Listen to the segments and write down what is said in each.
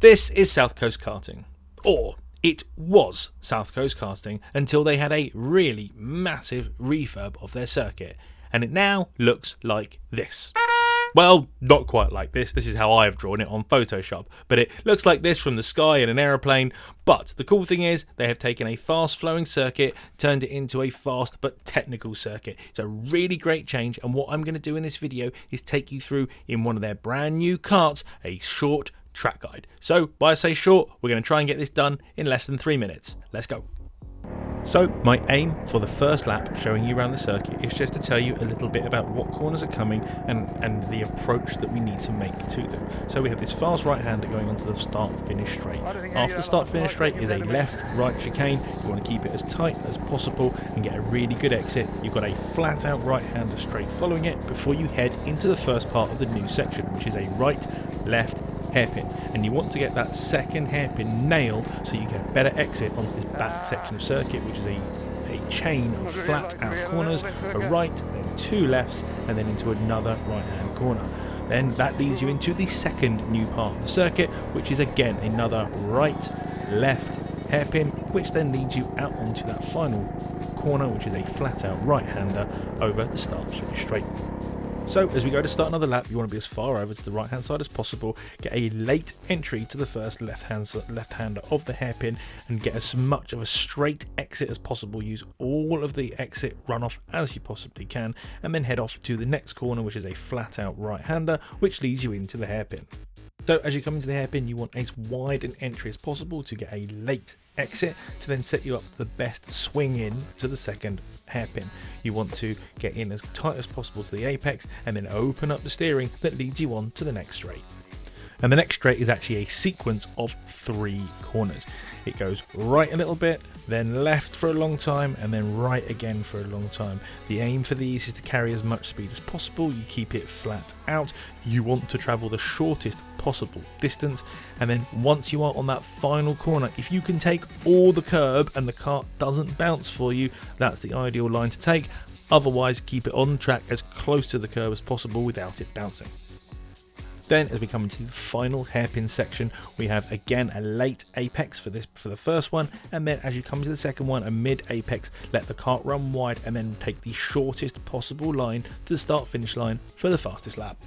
This is South Coast Karting, or it was South Coast Karting until they had a really massive refurb of their circuit, and it now looks like this. Well, not quite like this. This is how I've drawn it on Photoshop, but it looks like this from the sky in an aeroplane. But the cool thing is they have taken a fast flowing circuit, turned it into a fast but technical circuit. It's a really great change, and what I'm going to do in this video is take you through in one of their brand new karts a short track guide. So by I say short, we're going to try and get this done in less than 3 minutes. Let's go. So my aim for the first lap showing you around the circuit is just to tell you a little bit about what corners are coming and the approach that we need to make to them. So we have this fast right hander going onto the start finish straight. After the start finish straight is a left right chicane. You want to keep it as tight as possible and get a really good exit. You've got a flat out right hander straight following it before you head into the first part of the new section, which is a right left hairpin, and you want to get that second hairpin nailed so you get a better exit onto this back section of circuit, which is a chain of flat out corners, a right, then two lefts, and then into another right hand corner. Then that leads you into the second new part of the circuit, which is again another right left hairpin, which then leads you out onto that final corner, which is a flat out right hander over the start finish straight. So as we go to start another lap, you want to be as far over to the right hand side as possible, get a late entry to the first left hander of the hairpin, and get as much of a straight exit as possible. Use all of the exit runoff as you possibly can, and then head off to the next corner, which is a flat out right hander, which leads you into the hairpin. So as you come into the hairpin, you want as wide an entry as possible to get a late exit to then set you up for the best swing in to the second hairpin. You want to get in as tight as possible to the apex and then open up the steering that leads you on to the next straight. And the next straight is actually a sequence of 3 corners. It goes right a little bit, then left for a long time, and then right again for a long time. The aim for these is to carry as much speed as possible. You keep it flat out. You want to travel the shortest possible distance, and then once you are on that final corner, if you can take all the curb and the kart doesn't bounce for you, that's the ideal line to take. Otherwise, keep it on track as close to the curb as possible without it bouncing. Then as we come into the final hairpin section, we have again a late apex for the first one, and then as you come to the second one, a mid apex. Let the kart run wide and then take the shortest possible line to the start finish line for the fastest lap.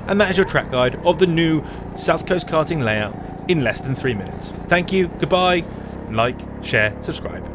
And that is your track guide of the new South Coast Karting layout in less than 3 minutes. Thank you, goodbye, like, share, subscribe.